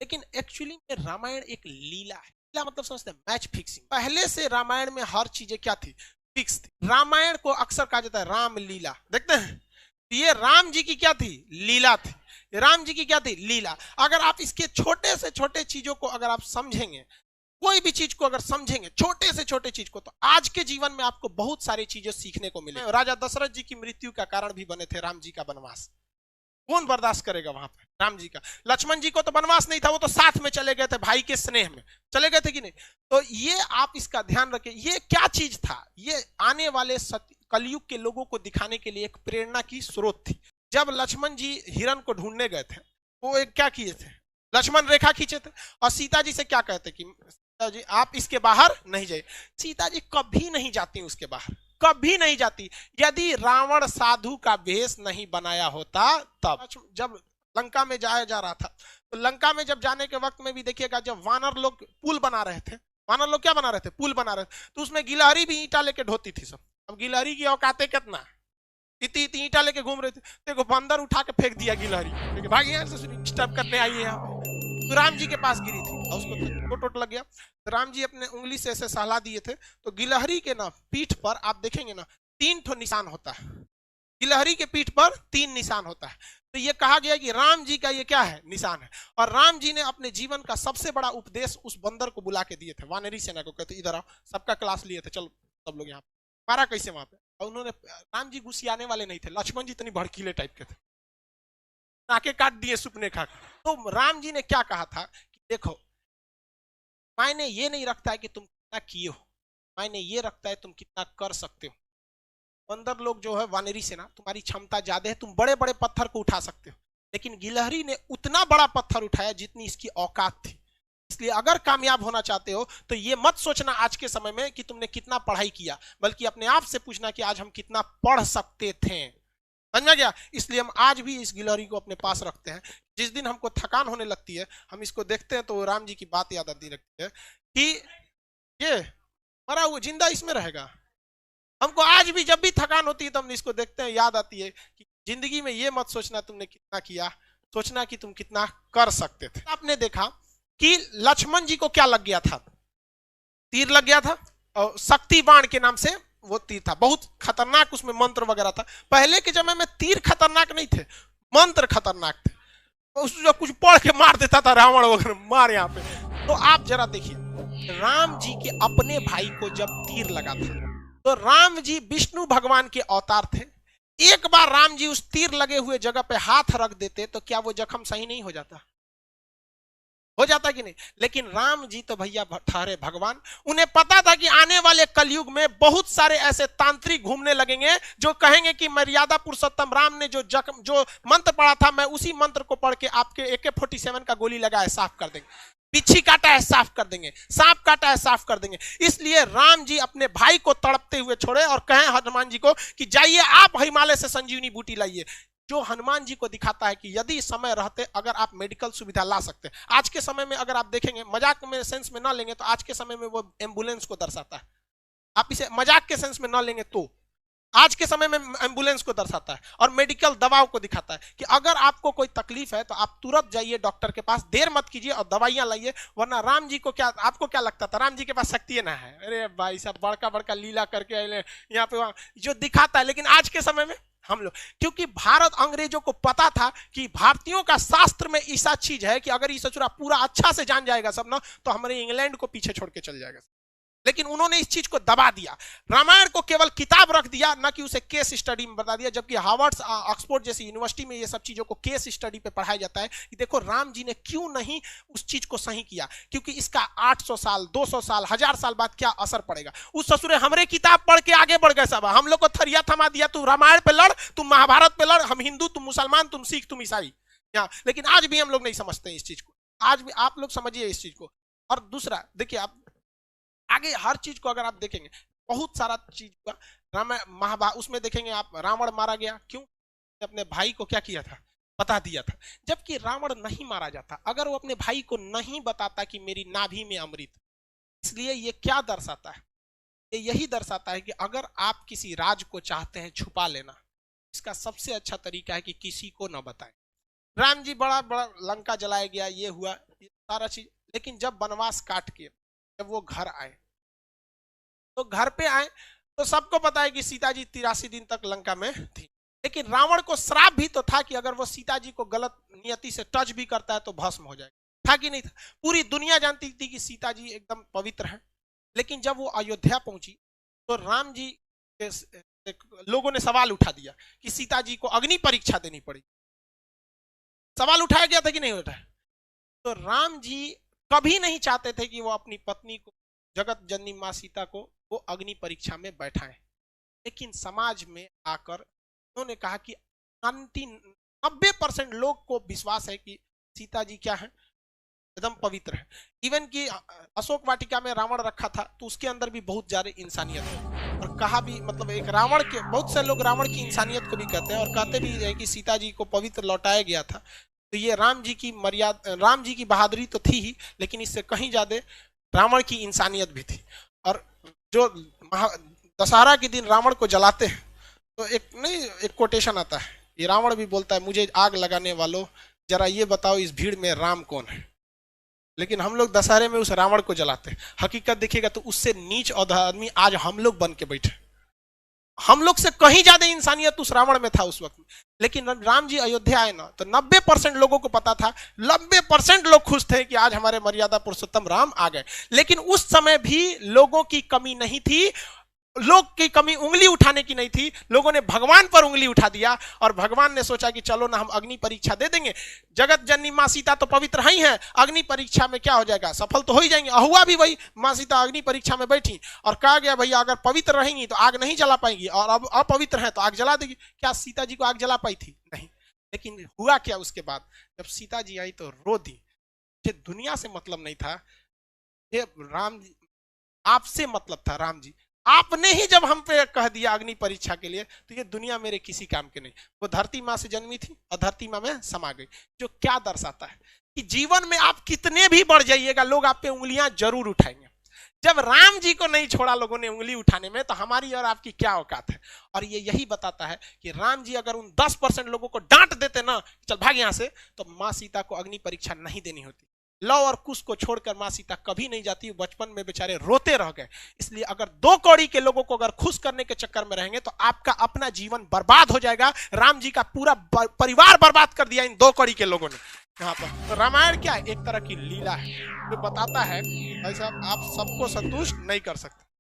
लेकिन एक्चुअली में रामायण एक लीला है। लीला मतलब समझते हैं मैच फिक्सिंग। पहले से रामायण में हर चीजें क्या थी, फिक्स थी। रामायण को अक्सर कहा जाता है राम लीला, देखते हैं ये राम जी की क्या थी, लीला थी। राम जी की क्या थी, लीला। अगर आप इसके छोटे से छोटे चीजों को अगर आप समझेंगे, कोई भी चीज को अगर समझेंगे, छोटे से छोटे चीज को, तो आज के जीवन में आपको बहुत सारी चीजें सीखने को मिले। राजा दशरथ जी की मृत्यु का कारण भी बने थे राम जी का वनवास। कौन बर्दाश्त करेगा वहां पे राम जी का। लक्ष्मण जी को तो वनवास नहीं था, वो तो साथ में चले गए थे, भाई के स्नेह में चले गए थे कि नहीं। तो ये आप इसका ध्यान रखें, ये क्या चीज था, ये आने वाले कलयुग के लोगों को दिखाने के लिए एक प्रेरणा की स्रोत थी। जब लक्ष्मण जी हिरण को ढूंढने गए थे, वो एक क्या किए थे, लक्ष्मण रेखा खींचे थे और सीता जी से क्या कहते कि सीता जी आप इसके बाहर नहीं जाइए। सीता जी कभी नहीं जाती उसके बाहर, कभी नहीं जाती। यदि रावण साधु का वेश नहीं बनाया होता तब। जब लंका में जाया जा रहा था, तो लंका में जब जाने के वक्त में भी देखिएगा, जब वानर लोग पुल बना रहे थे, वानर लोग क्या बना रहे थे, पुल बना रहे थे, तो उसमें गिलहरी भी ईंटा लेके ढोती थी सब। अब गिलहरी की औकाते कितना, इतनी इतनी ईंटा लेके घूम रहे थे, देखो बंदर उठा के फेंक दिया गिलहरी, भाग यहाँ से डिस्टर्ब करने आई है यहाँ पे। तो राम जी के पास गिरी थी और उसको चोट लग गया। तो राम जी अपने उंगली से ऐसे सहला दिए थे, तो गिलहरी के ना पीठ पर आप देखेंगे ना 3 ठो निशान होता है। गिलहरी के पीठ पर 3 निशान होता है। तो ये कहा गया कि राम जी का ये क्या है, निशान है। और राम जी ने अपने जीवन का सबसे बड़ा उपदेश उस बंदर को बुला के दिए थे, वानरी सेना को, कहते इधर आओ, सबका क्लास लिए थे, चलो सब लोग यहाँ मारा कैसे वहां पे। और उन्होंने, राम जी गुस्सियाने वाले नहीं थे, लक्ष्मण जी इतनी भड़कीले टाइप के थे, नाके काट दिए सुपने खा। तो राम जी ने क्या कहा था कि देखो, मायने ये नहीं रखता है कि तुम कितना किए हो, मायने ये रखता है तुम कितना कर सकते हो। बंदर लोग जो है वानरी सेना, तुम्हारी क्षमता ज्यादा है, तुम बड़े बड़े पत्थर को उठा सकते हो, लेकिन गिलहरी ने उतना बड़ा पत्थर उठाया जितनी इसकी औकात थी। इसलिए अगर कामयाब होना चाहते हो तो ये मत सोचना आज के समय में कि तुमने कितना पढ़ाई किया, बल्कि अपने आप से पूछना कि आज हम कितना पढ़ सकते थे। समझ में गया। इसलिए हम आज भी इस गिलहरी को अपने पास रखते हैं। जिस दिन हमको थकान होने लगती है, हम इसको देखते हैं तो राम जी की बात याद आती लगती है कि ये मरा हुआ जिंदा इसमें रहेगा। हमको आज भी जब भी थकान होती है तो हम इसको देखते हैं, याद आती है कि जिंदगी में ये मत सोचना तुमने कितना किया, सोचना कि तुम कितना कर सकते थे। आपने देखा कि लक्ष्मण जी को क्या लग गया था, तीर लग गया था, और शक्ति बाण के नाम से वो तीर था, बहुत खतरनाक, उसमें मंत्र वगैरह था। पहले के समय में तीर खतरनाक नहीं थे, मंत्र खतरनाक थे। उसको कुछ पढ़ के मार देता था रावण वगैरह, मार यहाँ पे। तो आप जरा देखिए, राम जी के अपने भाई को जब तीर लगा था, तो राम जी विष्णु भगवान के अवतार थे। एक बार राम जी उस तीर लगे हुए जगह पे हाथ रख देते तो क्या वो जख्म सही नहीं हो जाता, हो जाता कि नहीं। लेकिन राम जी तो भैया ठहरे भगवान, उन्हें पता था कि आने वाले कलयुग में बहुत सारे ऐसे तांत्रिक घूमने लगेंगे जो कहेंगे कि मर्यादा पुरुषोत्तम राम ने जो मंत्र पढ़ा था, मैं उसी मंत्र को पढ़ के आपके AK-47 का गोली लगाए साफ कर देंगे, बिच्छी काटा है साफ कर देंगे, सांप काटा है साफ कर देंगे। इसलिए राम जी अपने भाई को तड़पते हुए छोड़े और कहें हनुमान जी को कि जाइए आप हिमालय से संजीवनी बूटी लाइए, जो हनुमान जी को दिखाता है कि यदि समय रहते अगर आप मेडिकल सुविधा ला सकते हैं। आज के समय में अगर आप देखेंगे, मजाक में सेंस में ना लेंगे तो आज के समय में वो एम्बुलेंस को दर्शाता है। आप इसे मजाक के सेंस में ना लेंगे तो आज के समय में एम्बुलेंस को दर्शाता है और मेडिकल दवाओं को दिखाता है कि अगर आपको कोई तकलीफ है तो आप तुरंत जाइए डॉक्टर के पास, देर मत कीजिए और दवाइयां लाइए। वरना राम जी को क्या, आपको क्या लगता था राम जी के पास शक्ति ना है, अरे भाई साहब बड़का बड़का लीला करके यहाँ पे जो दिखाता है। लेकिन आज के समय में हम लोग, क्योंकि भारत अंग्रेजों को पता था कि भारतीयों का शास्त्र में ऐसा चीज है कि अगर ये ससुरा पूरा अच्छा से जान जाएगा सब ना, तो हमारे इंग्लैंड को पीछे छोड़ के चल जाएगा। लेकिन उन्होंने इस चीज को दबा दिया, रामायण को केवल किताब रख दिया, ना कि उसे केस स्टडी में बता दिया। जबकि हार्वर्ड ऑक्सफोर्ड जैसी यूनिवर्सिटी में ये सब चीजों को केस स्टडी पे पढ़ाया जाता है कि देखो राम जी ने क्यों नहीं उस चीज को सही किया, क्योंकि इसका 800 साल 200 साल 1000 साल बाद क्या असर पड़ेगा। उस ससुरे हमरे किताब पढ़ के आगे बढ़ गए सब, हम लोग को थरिया थमा दिया, तू रामायण पे लड़, तुम महाभारत पे लड़, हम हिंदू तुम मुसलमान, तुम सिख तुम ईसाई। लेकिन आज भी हम लोग नहीं समझते इस चीज को, आज भी आप लोग समझिए इस चीज को। और दूसरा देखिए, आप आगे हर चीज को अगर आप देखेंगे, बहुत सारा चीज का रामायण महाभारत उसमें देखेंगे आप, रावण मारा गया क्यों, अपने भाई को क्या किया था, बता दिया था। जबकि रावण नहीं मारा जाता अगर वो अपने भाई को नहीं बताता कि मेरी नाभि में अमृत। इसलिए ये क्या दर्शाता है, ये यही दर्शाता है कि अगर आप किसी राज को चाहते हैं छुपा लेना, इसका सबसे अच्छा तरीका है कि किसी को न बताएं। राम जी बड़ा बड़ा लंका जलाया गया, ये हुआ, सारा चीज। लेकिन जब वनवास काट के जब वो घर आए, तो घर पे आए तो सबको पता है कि सीता जी 83 दिन तक लंका में थी। लेकिन रावण को श्राप भी तो था कि अगर वो सीता जी को गलत नियति से टच भी करता है तो भस्म हो जाएगा, था कि नहीं था? पूरी दुनिया जानती थी कि सीता जी एकदम पवित्र है। लेकिन जब वो अयोध्या पहुंची तो राम जी के लोगों ने सवाल उठा दिया कि सीता जी को अग्नि परीक्षा देनी पड़ी। सवाल उठाया गया था कि नहीं उठाया? तो राम जी कभी नहीं चाहते थे कि वो अपनी पत्नी को, जगत जननी माँ सीता को, वो अग्नि परीक्षा में बैठाएं। लेकिन समाज में आकर उन्होंने कहा कि 90% लोग को विश्वास है कि सीता जी क्या है, एकदम पवित्र है। इवन कि अशोक वाटिका में रावण रखा था तो उसके अंदर भी बहुत ज्यादा इंसानियत है। और कहा भी, मतलब एक रावण के, बहुत से लोग रावण की इंसानियत को भी कहते हैं और कहते भी है कि सीता जी को पवित्र लौटाया गया था। तो ये राम जी की मर्यादा, राम जी की बहादुरी तो थी ही, लेकिन इससे कहीं ज्यादा रावण की इंसानियत भी थी। और जो दशहरा के दिन रावण को जलाते हैं तो एक कोटेशन आता है, ये रावण भी बोलता है, मुझे आग लगाने वालों जरा ये बताओ इस भीड़ में राम कौन है। लेकिन हम लोग दशहरे में उस रावण को जलाते हैं। हकीकत देखिएगा तो उससे नीच और आदमी आज हम लोग बन के बैठे। हम लोग से कहीं ज्यादा इंसानियत उस रावण में था उस वक्त में। लेकिन राम जी अयोध्या आए ना तो 90% लोगों को पता था, 90% लोग खुश थे कि आज हमारे मर्यादा पुरुषोत्तम राम आ गए। लेकिन उस समय भी लोगों की कमी नहीं थी, लोग की कमी उंगली उठाने की नहीं थी। लोगों ने भगवान पर उंगली उठा दिया और भगवान ने सोचा कि चलो ना हम अग्नि परीक्षा दे देंगे, जगत जननी माँ सीता तो पवित्र ही है, अग्नि परीक्षा में क्या हो जाएगा, सफल तो हो ही जाएंगे। हुआ भी वही, माँ सीता अग्नि परीक्षा में बैठी और कहा गया भैया अगर पवित्र रहेंगी तो आग नहीं जला पाएंगी और अब अपवित्र है तो आग जला देगी। क्या सीता जी को आग जला पाई थी? नहीं। लेकिन हुआ क्या उसके बाद, जब सीता जी आई तो रो दी। दुनिया से मतलब नहीं था, ये राम जी आपसे मतलब था। राम जी आपने ही जब हम पे कह दिया अग्नि परीक्षा के लिए तो ये दुनिया मेरे किसी काम के नहीं। वो धरती माँ से जन्मी थी और धरती माँ में समा गई, जो क्या दर्शाता है कि जीवन में आप कितने भी बढ़ जाइएगा लोग आप पे उंगलियां जरूर उठाएंगे। जब राम जी को नहीं छोड़ा लोगों ने उंगली उठाने में तो हमारी और आपकी क्या औकात है। और ये यही बताता है कि राम जी अगर उन 10% लोगों को डांट देते ना, चल भाग यहां से, तो माँ सीता को अग्नि परीक्षा नहीं देनी होती। लव और कुश को छोड़कर माँ सीता कभी नहीं जाती, बचपन में बेचारे रोते रह गए। इसलिए अगर 2 कौड़ी के लोगों को अगर खुश करने के चक्कर में रहेंगे तो आपका अपना जीवन बर्बाद हो जाएगा। राम जी का पूरा परिवार बर्बाद कर दिया इन 2 कौड़ी के लोगों ने यहाँ पर। तो रामायण क्या है, एक तरह की लीला है जो बताता है भाई साहब आप सबको संतुष्ट नहीं कर सकते।